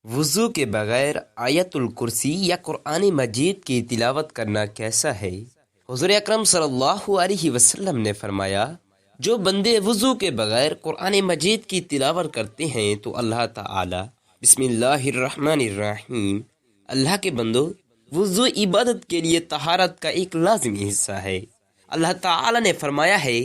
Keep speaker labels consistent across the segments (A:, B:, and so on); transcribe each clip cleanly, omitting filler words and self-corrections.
A: وضو کے بغیر آیت الکرسی یا قرآن مجید کی تلاوت کرنا کیسا ہے؟ حضور اکرم صلی اللہ علیہ وسلم نے فرمایا، جو بندے وضو کے بغیر قرآن مجید کی تلاوت کرتے ہیں تو اللہ تعالی بسم اللہ الرحمن الرحیم، اللہ کے بندو، وضو عبادت کے لیے طہارت کا ایک لازمی حصہ ہے۔ اللہ تعالی نے فرمایا ہے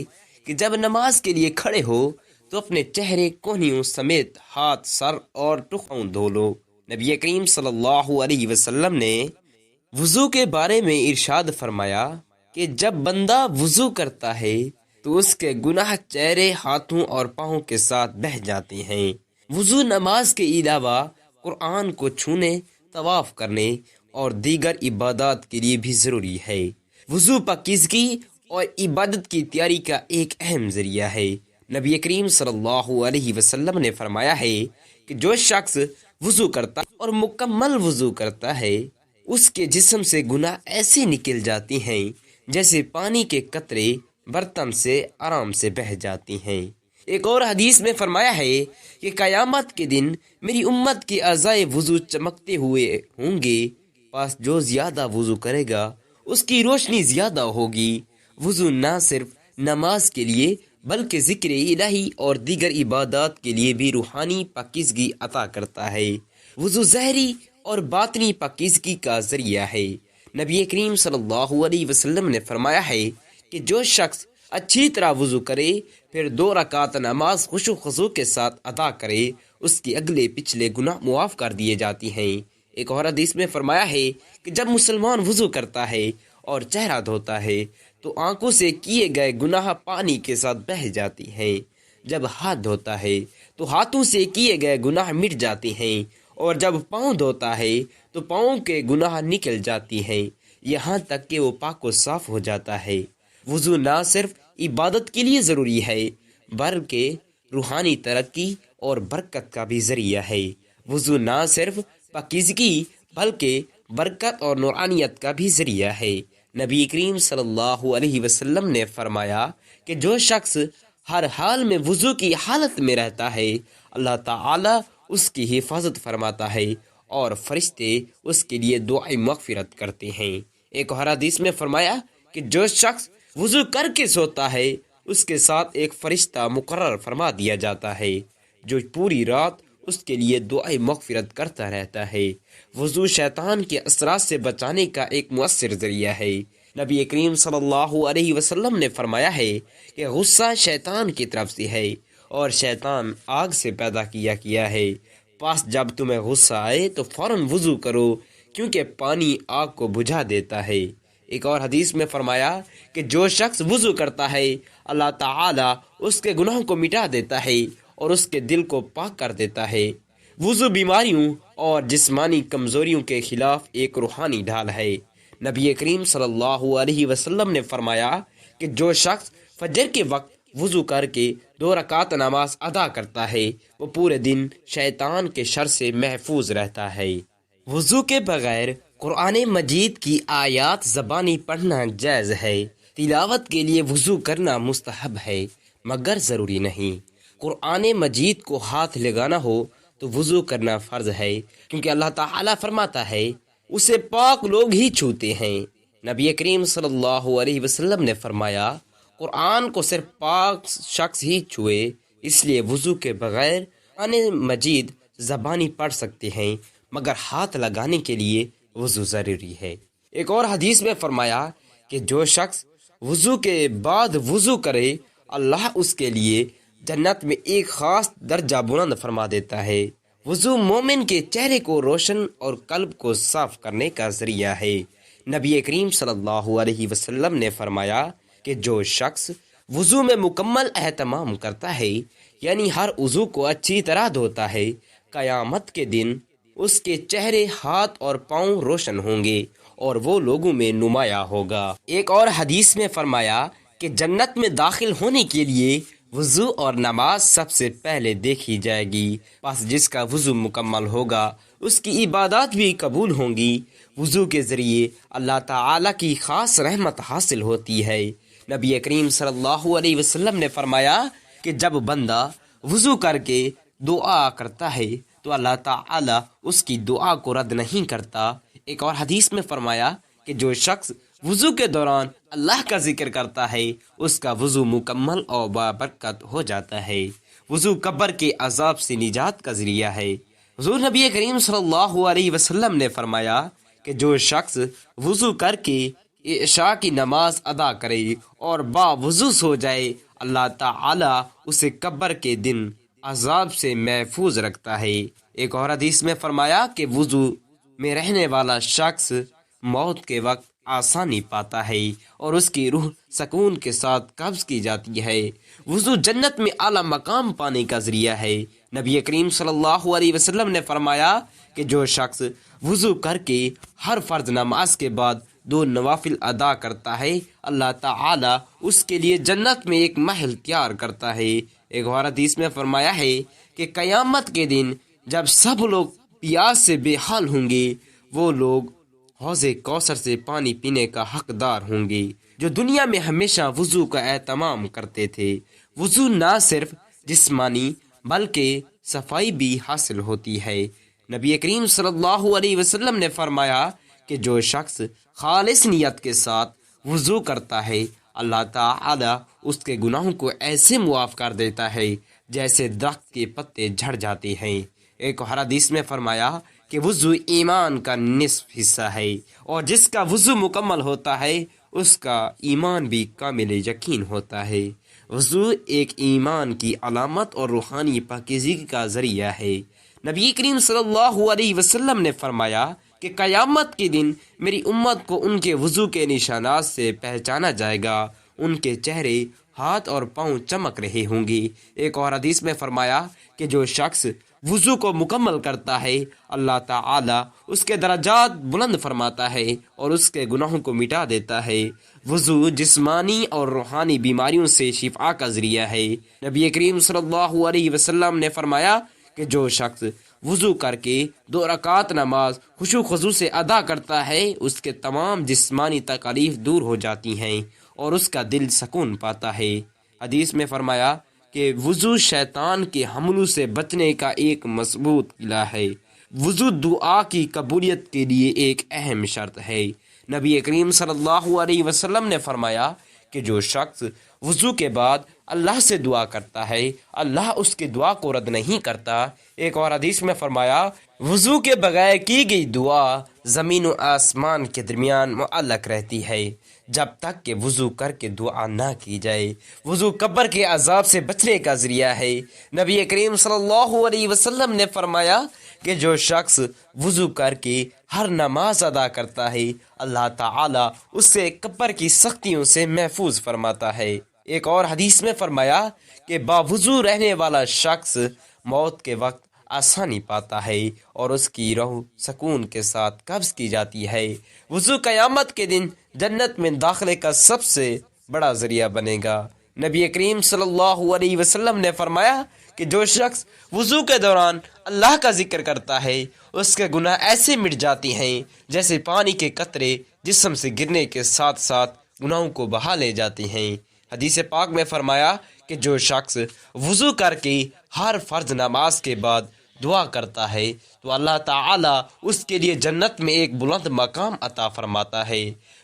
A: کہ جب نماز کے لیے کھڑے ہو تو اپنے چہرے، کونیوں سمیت ہاتھ، سر اور ٹخوں دھو لو۔ نبی کریم صلی اللہ علیہ وسلم نے وضو کے بارے میں ارشاد فرمایا کہ جب بندہ وضو کرتا ہے تو اس کے گناہ چہرے، ہاتھوں اور پاؤں کے ساتھ بہہ جاتے ہیں۔ وضو نماز کے علاوہ قرآن کو چھونے، طواف کرنے اور دیگر عبادات کے لیے بھی ضروری ہے۔ وضو پاکیزگی اور عبادت کی تیاری کا ایک اہم ذریعہ ہے۔ نبی کریم صلی اللہ علیہ وسلم نے فرمایا ہے کہ جو شخص وضو کرتا اور مکمل وضو کرتا ہے، اس کے جسم سے گناہ ایسے نکل جاتی ہیں جیسے پانی کے قطرے برتن سے آرام سے بہہ جاتی ہیں۔ ایک اور حدیث میں فرمایا ہے کہ قیامت کے دن میری امت کے اعضائے وضو چمکتے ہوئے ہوں گے، پس جو زیادہ وضو کرے گا اس کی روشنی زیادہ ہوگی۔ وضو نہ صرف نماز کے لیے بلکہ ذکر الہی اور دیگر عبادات کے لیے بھی روحانی پاکیزگی عطا کرتا ہے۔ وضو ظاہری اور باطنی پاکیزگی کا ذریعہ ہے۔ نبی کریم صلی اللہ علیہ وسلم نے فرمایا ہے کہ جو شخص اچھی طرح وضو کرے پھر 2 رکعت نماز خشوع و خضوع کے ساتھ ادا کرے، اس کے اگلے پچھلے گناہ معاف کر دیے جاتی ہیں۔ ایک اور حدیث میں فرمایا ہے کہ جب مسلمان وضو کرتا ہے اور چہرہ دھوتا ہے تو آنکھوں سے کیے گئے گناہ پانی کے ساتھ بہہ جاتی ہیں۔ جب ہاتھ دھوتا ہے تو ہاتھوں سے کیے گئے گناہ مٹ جاتے ہیں، اور جب پاؤں دھوتا ہے تو پاؤں کے گناہ نکل جاتی ہیں، یہاں تک کہ وہ پاک و صاف ہو جاتا ہے۔ وضو نہ صرف عبادت کے لیے ضروری ہے بلکہ روحانی ترقی اور برکت کا بھی ذریعہ ہے۔ وضو نہ صرف پاکیزگی بلکہ برکت اور نورانیت کا بھی ذریعہ ہے۔ نبی کریم صلی اللہ علیہ وسلم نے فرمایا کہ جو شخص ہر حال میں وضو کی حالت میں رہتا ہے، اللہ تعالی اس کی حفاظت فرماتا ہے اور فرشتے اس کے لیے دعائے مغفرت کرتے ہیں۔ ایک اور حدیث میں فرمایا کہ جو شخص وضو کر کے سوتا ہے اس کے ساتھ ایک فرشتہ مقرر فرما دیا جاتا ہے جو پوری رات اس کے لیے دعائے مغفرت کرتا رہتا ہے۔ وضو شیطان کے اثرات سے بچانے کا ایک مؤثر ذریعہ ہے۔ نبی کریم صلی اللہ علیہ وسلم نے فرمایا ہے کہ غصہ شیطان کی طرف سے ہے اور شیطان آگ سے پیدا کیا ہے، پس جب تمہیں غصہ آئے تو فوراً وضو کرو کیونکہ پانی آگ کو بجھا دیتا ہے۔ ایک اور حدیث میں فرمایا کہ جو شخص وضو کرتا ہے اللہ تعالی اس کے گناہوں کو مٹا دیتا ہے اور اس کے دل کو پاک کر دیتا ہے۔ وضو بیماریوں اور جسمانی کمزوریوں کے خلاف ایک روحانی ڈھال ہے۔ نبی کریم صلی اللہ علیہ وسلم نے فرمایا کہ جو شخص فجر کے وقت وضو کر کے 2 رکعت نماز ادا کرتا ہے وہ پورے دن شیطان کے شر سے محفوظ رہتا ہے۔ وضو کے بغیر قرآن مجید کی آیات زبانی پڑھنا جائز ہے۔ تلاوت کے لیے وضو کرنا مستحب ہے مگر ضروری نہیں۔ قرآن مجید کو ہاتھ لگانا ہو تو وضو کرنا فرض ہے، کیونکہ اللہ تعالیٰ فرماتا ہے اسے پاک لوگ ہی چھوتے ہیں۔ نبی کریم صلی اللہ علیہ وسلم نے فرمایا قرآن کو صرف پاک شخص ہی چھوئے، اس لیے وضو کے بغیر قرآن مجید زبانی پڑھ سکتے ہیں مگر ہاتھ لگانے کے لیے وضو ضروری ہے۔ ایک اور حدیث میں فرمایا کہ جو شخص وضو کے بعد وضو کرے اللہ اس کے لیے جنت میں ایک خاص درجہ بلند فرما دیتا ہے۔ وضو مومن کے چہرے کو روشن اور قلب کو صاف کرنے کا ذریعہ ہے۔ نبی کریم صلی اللہ علیہ وسلم نے فرمایا کہ جو شخص وضو میں مکمل اہتمام کرتا ہے، یعنی ہر عضو کو اچھی طرح دھوتا ہے، قیامت کے دن اس کے چہرے، ہاتھ اور پاؤں روشن ہوں گے اور وہ لوگوں میں نمایاں ہوگا۔ ایک اور حدیث میں فرمایا کہ جنت میں داخل ہونے کے لیے وضو اور نماز سب سے پہلے دیکھی جائے گی، پس جس کا وضو مکمل ہوگا اس کی عبادات بھی قبول ہوں گی۔ وضو کے ذریعے اللہ تعالی کی خاص رحمت حاصل ہوتی ہے۔ نبی کریم صلی اللہ علیہ وسلم نے فرمایا کہ جب بندہ وضو کر کے دعا کرتا ہے تو اللہ تعالی اس کی دعا کو رد نہیں کرتا۔ ایک اور حدیث میں فرمایا کہ جو شخص وضو کے دوران اللہ کا ذکر کرتا ہے اس کا وضو مکمل اور بابرکت ہو جاتا ہے۔ وضو قبر کے عذاب سے نجات کا ذریعہ ہے۔ حضور نبی کریم صلی اللہ علیہ وسلم نے فرمایا کہ جو شخص وضو کر کے عشاء کی نماز ادا کرے اور با وضو سو جائے، اللہ تعالی اسے قبر کے دن عذاب سے محفوظ رکھتا ہے۔ ایک اور حدیث میں فرمایا کہ وضو میں رہنے والا شخص موت کے وقت آسانی پاتا ہے اور اس کی روح سکون کے ساتھ قبض کی جاتی ہے۔ وضو جنت میں اعلیٰ مقام پانے کا ذریعہ ہے۔ نبی کریم صلی اللہ علیہ وسلم نے فرمایا کہ جو شخص وضو کر کے ہر فرض نماز کے بعد 2 نوافل ادا کرتا ہے، اللہ تعالی اس کے لیے جنت میں ایک محل تیار کرتا ہے۔ ایک اور حدیث میں فرمایا ہے کہ قیامت کے دن جب سب لوگ پیاس سے بے حال ہوں گے، وہ لوگ حوض کوثر سے پانی پینے کا حقدار ہوں گے جو دنیا میں ہمیشہ وضو کا اہتمام کرتے تھے۔ وضو نہ صرف جسمانی بلکہ صفائی بھی حاصل ہوتی ہے۔ نبی کریم صلی اللہ علیہ وسلم نے فرمایا کہ جو شخص خالص نیت کے ساتھ وضو کرتا ہے، اللہ تعالی اس کے گناہوں کو ایسے معاف کر دیتا ہے جیسے درخت کے پتے جھڑ جاتے ہیں۔ ایک اور حدیث میں فرمایا کہ وضو ایمان کا نصف حصہ ہے، اور جس کا وضو مکمل ہوتا ہے اس کا ایمان بھی کامل یقین ہوتا ہے۔ وضو ایک ایمان کی علامت اور روحانی پاکیزگی کا ذریعہ ہے۔ نبی کریم صلی اللہ علیہ وسلم نے فرمایا کہ قیامت کے دن میری امت کو ان کے وضو کے نشانات سے پہچانا جائے گا، ان کے چہرے، ہاتھ اور پاؤں چمک رہے ہوں گے۔ ایک اور حدیث میں فرمایا کہ جو شخص وضو کو مکمل کرتا ہے، اللہ تعالی اس کے درجات بلند فرماتا ہے اور اس کے گناہوں کو مٹا دیتا ہے۔ وضو جسمانی اور روحانی بیماریوں سے شفا کا ذریعہ ہے۔ نبی کریم صلی اللہ علیہ وسلم نے فرمایا کہ جو شخص وضو کر کے 2 رکعت نماز خشوع و خضوع سے ادا کرتا ہے، اس کے تمام جسمانی تکالیف دور ہو جاتی ہیں اور اس کا دل سکون پاتا ہے۔ حدیث میں فرمایا کہ وضو شیطان کے حملوں سے بچنے کا ایک مضبوط قلعہ ہے۔ وضو دعا کی قبولیت کے لیے ایک اہم شرط ہے۔ نبی کریم صلی اللہ علیہ وسلم نے فرمایا کہ جو شخص وضو کے بعد اللہ سے دعا کرتا ہے، اللہ اس کی دعا کو رد نہیں کرتا۔ ایک اور حدیث میں فرمایا وضو کے بغیر کی گئی دعا زمین و آسمان کے درمیان معلق رہتی ہے جب تک کہ وضو کر کے دعا نہ کی جائے۔ وضو قبر کے عذاب سے بچنے کا ذریعہ ہے۔ نبی کریم صلی اللہ علیہ وسلم نے فرمایا کہ جو شخص وضو کر کے ہر نماز ادا کرتا ہے، اللہ تعالی اس سے قبر کی سختیوں سے محفوظ فرماتا ہے۔ ایک اور حدیث میں فرمایا کہ باوضو رہنے والا شخص موت کے وقت آسانی پاتا ہے اور اس کی روح سکون کے ساتھ قبض کی جاتی ہے۔ وضو قیامت کے دن جنت میں داخلے کا سب سے بڑا ذریعہ بنے گا۔ نبی کریم صلی اللہ علیہ وسلم نے فرمایا کہ جو شخص وضو کے دوران اللہ کا ذکر کرتا ہے، اس کے گناہ ایسے مٹ جاتے ہیں جیسے پانی کے قطرے جسم سے گرنے کے ساتھ ساتھ گناہوں کو بہا لے جاتے ہیں۔ حدیث پاک میں فرمایا کہ جو شخص وضو کر کے ہر فرض نماز کے بعد دعا کرتا ہے تو اللہ تعالی اس کے لیے جنت میں ایک بلند مقام عطا فرماتا ہے۔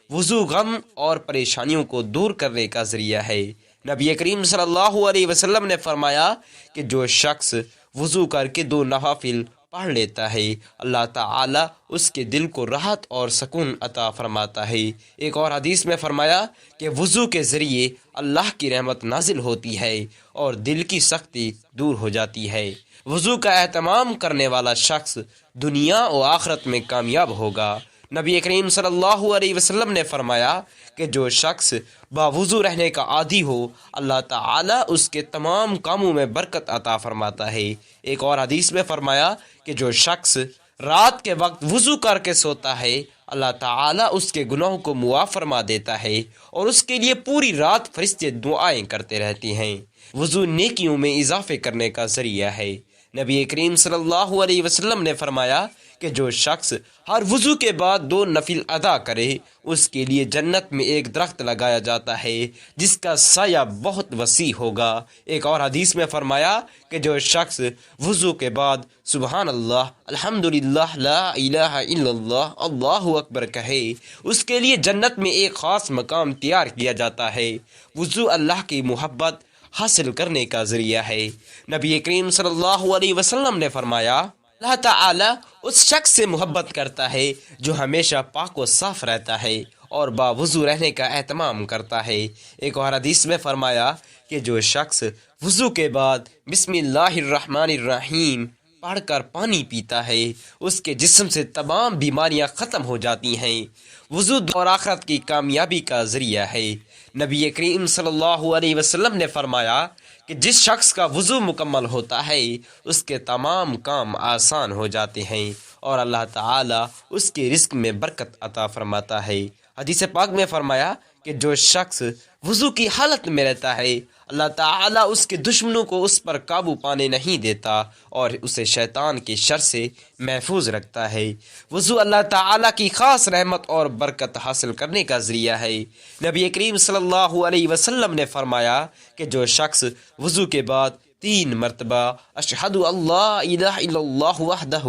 A: وضو غم اور پریشانیوں کو دور کرنے کا ذریعہ ہے۔ نبی کریم صلی اللہ علیہ وسلم نے فرمایا کہ جو شخص وضو کر کے 2 نوافل پڑھ لیتا ہے، اللہ تعالی اس کے دل کو راحت اور سکون عطا فرماتا ہے۔ ایک اور حدیث میں فرمایا کہ وضو کے ذریعے اللہ کی رحمت نازل ہوتی ہے اور دل کی سختی دور ہو جاتی ہے۔ وضو کا اہتمام کرنے والا شخص دنیا و آخرت میں کامیاب ہوگا۔ نبی کریم صلی اللہ علیہ وسلم نے فرمایا کہ جو شخص باوضو رہنے کا عادی ہو، اللہ تعالی اس کے تمام کاموں میں برکت عطا فرماتا ہے۔ ایک اور حدیث میں فرمایا کہ جو شخص رات کے وقت وضو کر کے سوتا ہے، اللہ تعالی اس کے گناہوں کو معاف فرما دیتا ہے اور اس کے لیے پوری رات فرشتے دعائیں کرتے رہتے ہیں۔ وضو نیکیوں میں اضافے کرنے کا ذریعہ ہے۔ نبی کریم صلی اللہ علیہ وسلم نے فرمایا کہ جو شخص ہر وضو کے بعد 2 نفل ادا کرے اس کے لیے جنت میں ایک درخت لگایا جاتا ہے جس کا سایہ بہت وسیع ہوگا۔ ایک اور حدیث میں فرمایا کہ جو شخص وضو کے بعد سبحان اللہ، الحمدللہ، لا الہ الا اللہ، اللہ اکبر کہے اس کے لیے جنت میں ایک خاص مقام تیار کیا جاتا ہے۔ وضو اللہ کی محبت حاصل کرنے کا ذریعہ ہے۔ نبی کریم صلی اللہ علیہ وسلم نے فرمایا اللہ تعالی اس شخص سے محبت کرتا ہے جو ہمیشہ پاک و صاف رہتا ہے اور باوضو رہنے کا اہتمام کرتا ہے۔ ایک اور حدیث میں فرمایا کہ جو شخص وضو کے بعد بسم اللہ الرحمن الرحیم پڑھ کر پانی پیتا ہے اس کے جسم سے تمام بیماریاں ختم ہو جاتی ہیں۔ وضو اور آخرت کی کامیابی کا ذریعہ ہے۔ نبی کریم صلی اللہ علیہ وسلم نے فرمایا کہ جس شخص کا وضو مکمل ہوتا ہے اس کے تمام کام آسان ہو جاتے ہیں اور اللہ تعالی اس کے رزق میں برکت عطا فرماتا ہے۔ حدیث پاک میں فرمایا کہ جو شخص وضو کی حالت میں رہتا ہے اللہ تعالیٰ اس کے دشمنوں کو اس پر قابو پانے نہیں دیتا اور اسے شیطان کی شر سے محفوظ رکھتا ہے۔ وضو اللہ تعالیٰ کی خاص رحمت اور برکت حاصل کرنے کا ذریعہ ہے۔ نبی کریم صلی اللہ علیہ وسلم نے فرمایا کہ جو شخص وضو کے بعد 3 مرتبہ اشہد اللہ الہ الا اللہ وحدہ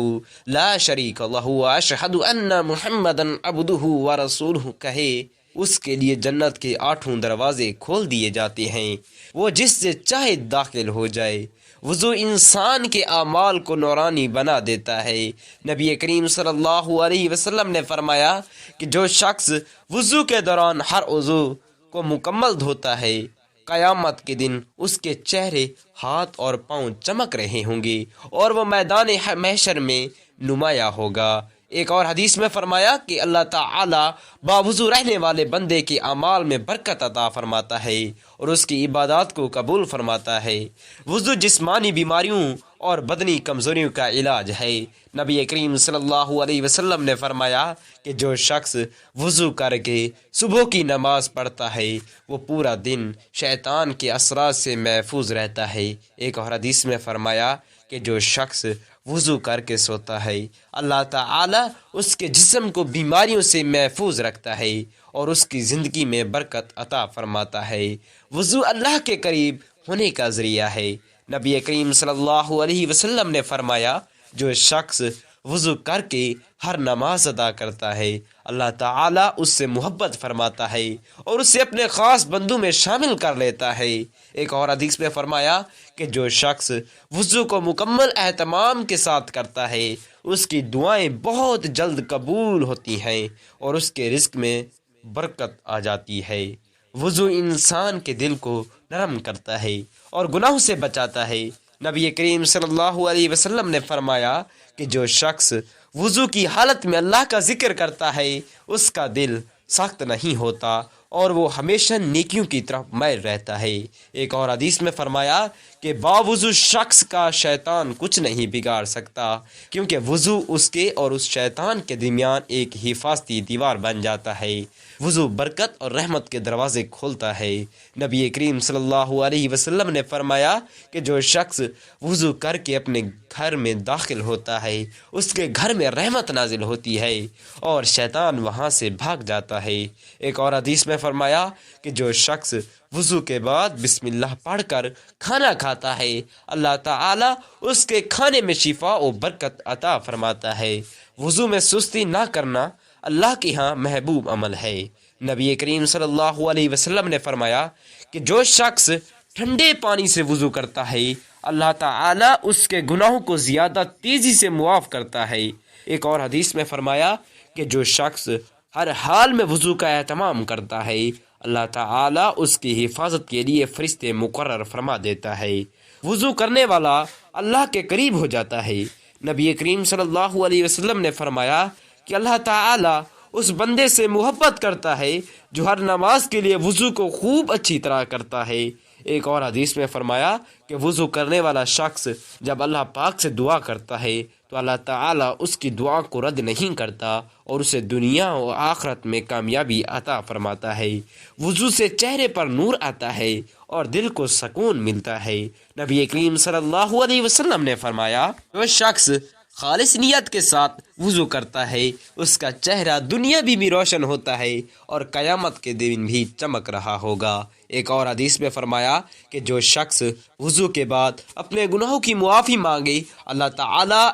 A: لا شریک لہ واشہد ان محمدا عبدہ ورسولہ کہے اس کے لیے جنت کے 8 دروازے کھول دیے جاتے ہیں، وہ جس سے چاہے داخل ہو جائے۔ وضو انسان کے اعمال کو نورانی بنا دیتا ہے۔ نبی کریم صلی اللہ علیہ وسلم نے فرمایا کہ جو شخص وضو کے دوران ہر عضو کو مکمل دھوتا ہے قیامت کے دن اس کے چہرے، ہاتھ اور پاؤں چمک رہے ہوں گے اور وہ میدان محشر میں نمایاں ہوگا۔ ایک اور حدیث میں فرمایا کہ اللہ تعالی باوضو رہنے والے بندے کے اعمال میں برکت عطا فرماتا ہے اور اس کی عبادات کو قبول فرماتا ہے۔ وضو جسمانی بیماریوں اور بدنی کمزوریوں کا علاج ہے۔ نبی کریم صلی اللہ علیہ وسلم نے فرمایا کہ جو شخص وضو کر کے صبح کی نماز پڑھتا ہے وہ پورا دن شیطان کے اثرات سے محفوظ رہتا ہے۔ ایک اور حدیث میں فرمایا کہ جو شخص وضو کر کے سوتا ہے اللہ تعالی اس کے جسم کو بیماریوں سے محفوظ رکھتا ہے اور اس کی زندگی میں برکت عطا فرماتا ہے۔ وضو اللہ کے قریب ہونے کا ذریعہ ہے۔ نبی کریم صلی اللہ علیہ وسلم نے فرمایا جو شخص وضو کر کے ہر نماز ادا کرتا ہے اللہ تعالیٰ اس سے محبت فرماتا ہے اور اسے اپنے خاص بندوں میں شامل کر لیتا ہے۔ ایک اور حدیث میں فرمایا کہ جو شخص وضو کو مکمل اہتمام کے ساتھ کرتا ہے اس کی دعائیں بہت جلد قبول ہوتی ہیں اور اس کے رزق میں برکت آ جاتی ہے۔ وضو انسان کے دل کو نرم کرتا ہے اور گناہوں سے بچاتا ہے۔ نبی کریم صلی اللہ علیہ وسلم نے فرمایا کہ جو شخص وضو کی حالت میں اللہ کا ذکر کرتا ہے اس کا دل سخت نہیں ہوتا اور وہ ہمیشہ نیکیوں کی طرف میل رہتا ہے۔ ایک اور حدیث میں فرمایا کہ باوضو شخص کا شیطان کچھ نہیں بگاڑ سکتا کیونکہ وضو اس کے اور اس شیطان کے درمیان ایک حفاظتی دیوار بن جاتا ہے۔ وضو برکت اور رحمت کے دروازے کھولتا ہے۔ نبی کریم صلی اللہ علیہ وسلم نے فرمایا کہ جو شخص وضو کر کے اپنے گھر میں داخل ہوتا ہے اس کے گھر میں رحمت نازل ہوتی ہے اور شیطان وہاں سے بھاگ جاتا ہے۔ ایک اور حدیث میں فرمایا کہ جو شخص وضو کے بعد بسم اللہ پڑھ کر کھانا کھاتا ہے اللہ تعالی اس کے کھانے میں شفا و برکت عطا فرماتا ہے۔ وضو میں سستی نہ کرنا اللہ کے ہاں محبوب عمل ہے۔ نبی کریم صلی اللہ علیہ وسلم نے فرمایا کہ جو شخص ٹھنڈے پانی سے وضو کرتا ہے اللہ تعالی اس کے گناہوں کو زیادہ تیزی سے معاف کرتا ہے۔ ایک اور حدیث میں فرمایا کہ جو شخص ہر حال میں وضو کا اہتمام کرتا ہے اللہ تعالی اس کی حفاظت کے لیے فرشتے مقرر فرما دیتا ہے۔ وضو کرنے والا اللہ کے قریب ہو جاتا ہے۔ نبی کریم صلی اللہ علیہ وسلم نے فرمایا کہ اللہ تعالی اس بندے سے محبت کرتا ہے جو ہر نماز کے لیے وضو کو خوب اچھی طرح کرتا ہے۔ ایک اور حدیث میں فرمایا کہ وضو کرنے والا شخص جب اللہ پاک سے دعا کرتا ہے تو اللہ تعالی اس کی دعا کو رد نہیں کرتا اور اسے دنیا و آخرت میں کامیابی عطا فرماتا ہے۔ وضو سے چہرے پر نور آتا ہے اور دل کو سکون ملتا ہے۔ نبی کریم صلی اللہ علیہ وسلم نے فرمایا جو شخص خالص نیت کے ساتھ وضو کرتا ہے اس کا چہرہ دنیا بھی روشن ہوتا ہے اور قیامت کے دن بھی چمک رہا ہوگا۔ ایک اور حدیث میں فرمایا کہ جو شخص وضو کے بعد اپنے گناہوں کی معافی مانگے اللہ تعالیٰ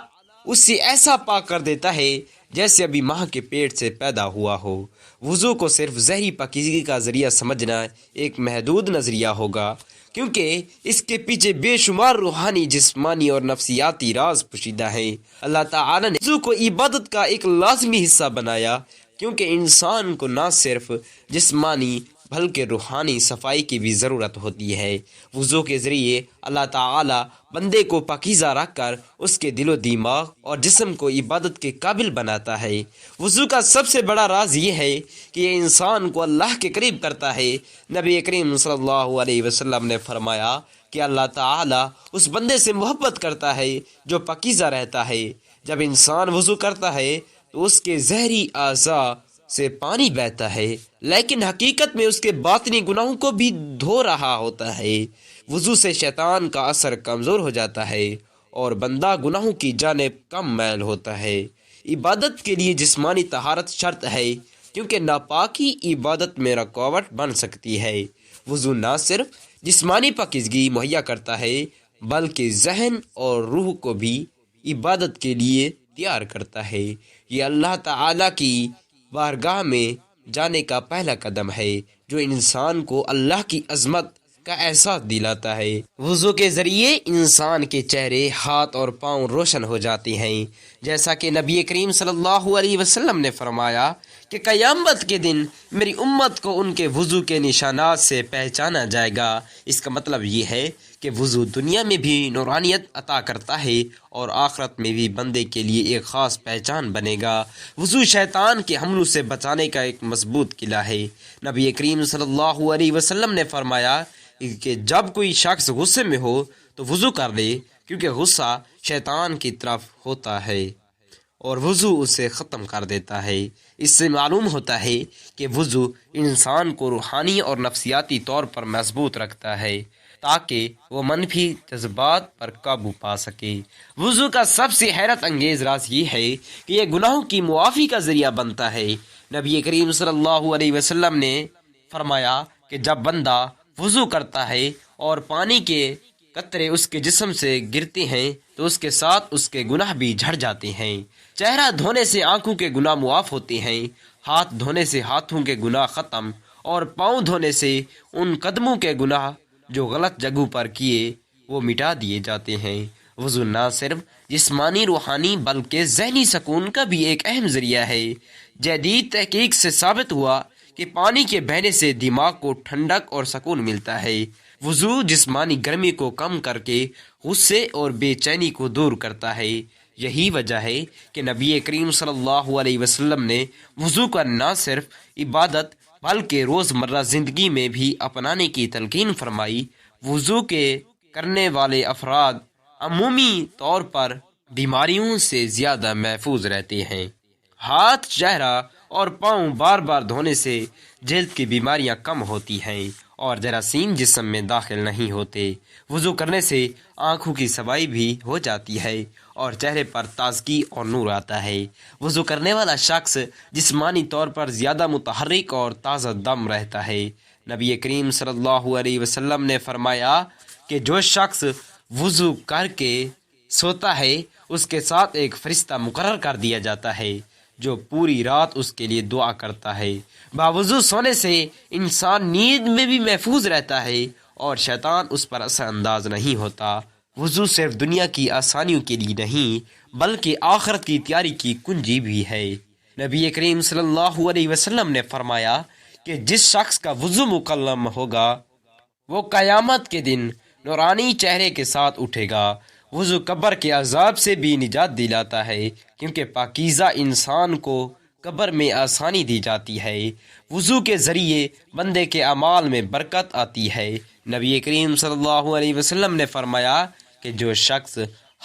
A: اسے ایسا پاک کر دیتا ہے جیسے ابھی ماں کے پیٹ سے پیدا ہوا ہو۔ وضو کو صرف ظاہری پاکیزگی کا ذریعہ سمجھنا ایک محدود نظریہ ہوگا، کیونکہ اس کے پیچھے بے شمار روحانی، جسمانی اور نفسیاتی راز پوشیدہ ہیں۔ اللہ تعالیٰ نے وضو کو عبادت کا ایک لازمی حصہ بنایا، کیونکہ انسان کو نہ صرف جسمانی بلکہ روحانی صفائی کی بھی ضرورت ہوتی ہے۔ وضو کے ذریعے اللہ تعالیٰ بندے کو پاکیزہ رکھ کر اس کے دل و دماغ اور جسم کو عبادت کے قابل بناتا ہے۔ وضو کا سب سے بڑا راز یہ ہے کہ یہ انسان کو اللہ کے قریب کرتا ہے۔ نبی کریم صلی اللہ علیہ وسلم نے فرمایا کہ اللہ تعالیٰ اس بندے سے محبت کرتا ہے جو پاکیزہ رہتا ہے۔ جب انسان وضو کرتا ہے تو اس کے ظاہری اعضاء سے پانی بہتا ہے، لیکن حقیقت میں اس کے باطنی گناہوں کو بھی دھو رہا ہوتا ہے۔ وضو سے شیطان کا اثر کمزور ہو جاتا ہے اور بندہ گناہوں کی جانب کم میل ہوتا ہے۔ عبادت کے لیے جسمانی طہارت شرط ہے، کیونکہ ناپاکی عبادت میں رکاوٹ بن سکتی ہے۔ وضو نہ صرف جسمانی پاکیزگی مہیا کرتا ہے بلکہ ذہن اور روح کو بھی عبادت کے لیے تیار کرتا ہے۔ یہ اللہ تعالیٰ کی بارگاہ میں جانے کا پہلا قدم ہے جو انسان کو اللہ کی عظمت کا احساس دلاتا ہے۔ وضو کے ذریعے انسان کے چہرے، ہاتھ اور پاؤں روشن ہو جاتے ہیں، جیسا کہ نبی کریم صلی اللہ علیہ وسلم نے فرمایا کہ قیامت کے دن میری امت کو ان کے وضو کے نشانات سے پہچانا جائے گا۔ اس کا مطلب یہ ہے کہ وضو دنیا میں بھی نورانیت عطا کرتا ہے اور آخرت میں بھی بندے کے لیے ایک خاص پہچان بنے گا۔ وضو شیطان کے حملوں سے بچانے کا ایک مضبوط قلعہ ہے۔ نبی کریم صلی اللہ علیہ وسلم نے فرمایا کہ جب کوئی شخص غصے میں ہو تو وضو کر لے، کیونکہ غصہ شیطان کی طرف ہوتا ہے اور وضو اسے ختم کر دیتا ہے۔ اس سے معلوم ہوتا ہے کہ وضو انسان کو روحانی اور نفسیاتی طور پر مضبوط رکھتا ہے تاکہ وہ منفی جذبات پر قابو پا سکے۔ وضو کا سب سے حیرت انگیز راز یہ ہے کہ یہ گناہوں کی معافی کا ذریعہ بنتا ہے۔ نبی کریم صلی اللہ علیہ وسلم نے فرمایا کہ جب بندہ وضو کرتا ہے اور پانی کے قطرے اس کے جسم سے گرتے ہیں تو اس کے ساتھ اس کے گناہ بھی جھڑ جاتے ہیں۔ چہرہ دھونے سے آنکھوں کے گناہ معاف ہوتے ہیں، ہاتھ دھونے سے ہاتھوں کے گناہ ختم، اور پاؤں دھونے سے ان قدموں کے گناہ جو غلط جگہوں پر کیے وہ مٹا دیے جاتے ہیں۔ وضو نہ صرف جسمانی روحانی بلکہ ذہنی سکون کا بھی ایک اہم ذریعہ ہے۔ جدید تحقیق سے ثابت ہوا کہ پانی کے بہنے سے دماغ کو ٹھنڈک اور سکون ملتا ہے۔ وضو جسمانی گرمی کو کم کر کے غصے اور بے چینی کو دور کرتا ہے۔ یہی وجہ ہے کہ نبی کریم صلی اللہ علیہ وسلم نے وضو کا نہ صرف عبادت بلکہ روزمرہ زندگی میں بھی اپنانے کی تلقین فرمائی۔ وضو کے کرنے والے افراد عمومی طور پر بیماریوں سے زیادہ محفوظ رہتے ہیں۔ ہاتھ، چہرہ اور پاؤں بار بار دھونے سے جلد کی بیماریاں کم ہوتی ہیں اور جراثیم جسم میں داخل نہیں ہوتے۔ وضو کرنے سے آنکھوں کی صفائی بھی ہو جاتی ہے اور چہرے پر تازگی اور نور آتا ہے۔ وضو کرنے والا شخص جسمانی طور پر زیادہ متحرک اور تازہ دم رہتا ہے۔ نبی کریم صلی اللہ علیہ وسلم نے فرمایا کہ جو شخص وضو کر کے سوتا ہے اس کے ساتھ ایک فرشتہ مقرر کر دیا جاتا ہے جو پوری رات اس کے لیے دعا کرتا ہے۔ باوضو سونے سے انسان نیند میں بھی محفوظ رہتا ہے اور شیطان اس پر اثر انداز نہیں ہوتا۔ وضو صرف دنیا کی آسانیوں کے لیے نہیں بلکہ آخرت کی تیاری کی کنجی بھی ہے۔ نبی کریم صلی اللہ علیہ وسلم نے فرمایا کہ جس شخص کا وضو مکمل ہوگا وہ قیامت کے دن نورانی چہرے کے ساتھ اٹھے گا۔ وضو قبر کے عذاب سے بھی نجات دلاتا ہے، کیونکہ پاکیزہ انسان کو قبر میں آسانی دی جاتی ہے۔ وضو کے ذریعے بندے کے اعمال میں برکت آتی ہے۔ نبی کریم صلی اللہ علیہ وسلم نے فرمایا کہ جو شخص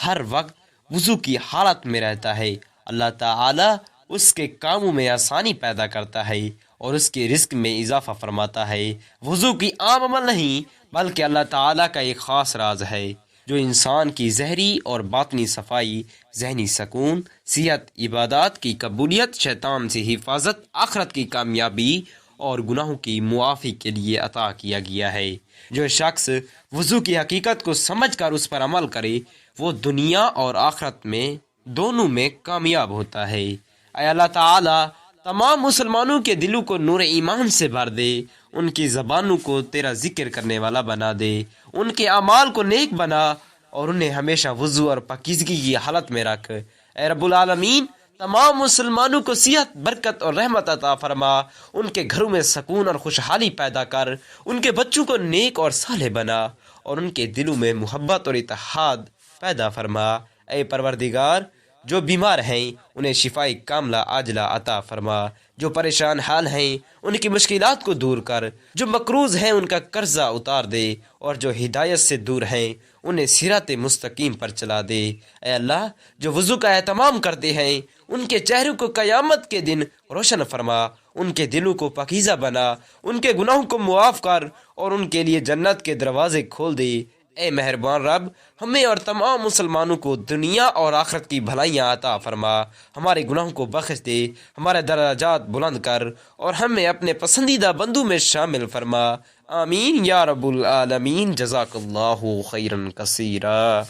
A: ہر وقت وضو کی حالت میں رہتا ہے اللہ تعالی اس کے کاموں میں آسانی پیدا کرتا ہے اور اس کے رزق میں اضافہ فرماتا ہے۔ وضو کی عام عمل نہیں بلکہ اللہ تعالیٰ کا ایک خاص راز ہے۔ جو انسان کی ظاہری اور باطنی صفائی، ذہنی سکون، صحت، عبادات کی قبولیت، شیطان سے حفاظت، آخرت کی کامیابی اور گناہوں کی معافی کے لیے عطا کیا گیا ہے۔ جو شخص وضو کی حقیقت کو سمجھ کر اس پر عمل کرے وہ دنیا اور آخرت میں دونوں میں کامیاب ہوتا ہے۔ اے اللہ تعالی تمام مسلمانوں کے دلوں کو نور ایمان سے بھر دے، ان کی زبانوں کو تیرا ذکر کرنے والا بنا دے، ان کے اعمال کو نیک بنا اور انہیں ہمیشہ وضو اور پاکیزگی کی حالت میں رکھ۔ اے رب العالمین تمام مسلمانوں کو صحت، برکت اور رحمت عطا فرما، ان کے گھروں میں سکون اور خوشحالی پیدا کر، ان کے بچوں کو نیک اور صالح بنا اور ان کے دلوں میں محبت اور اتحاد پیدا فرما۔ اے پروردگار جو بیمار ہیں انہیں شفائے کاملہ عاجلہ عطا فرما، جو پریشان حال ہیں ان کی مشکلات کو دور کر، جو مقروض ہیں ان کا قرضہ اتار دے اور جو ہدایت سے دور ہیں انہیں صراط مستقیم پر چلا دے۔ اے اللہ جو وضو کا اہتمام کرتے ہیں ان کے چہروں کو قیامت کے دن روشن فرما، ان کے دلوں کو پاکیزہ بنا، ان کے گناہوں کو معاف کر اور ان کے لیے جنت کے دروازے کھول دے۔ اے مہربان رب ہمیں اور تمام مسلمانوں کو دنیا اور آخرت کی بھلائیاں عطا فرما، ہمارے گناہوں کو بخش دے، ہمارے درجات بلند کر اور ہمیں اپنے پسندیدہ بندوں میں شامل فرما۔ آمین یا رب العالمین۔ جزاک اللہ خیرا کثیرا۔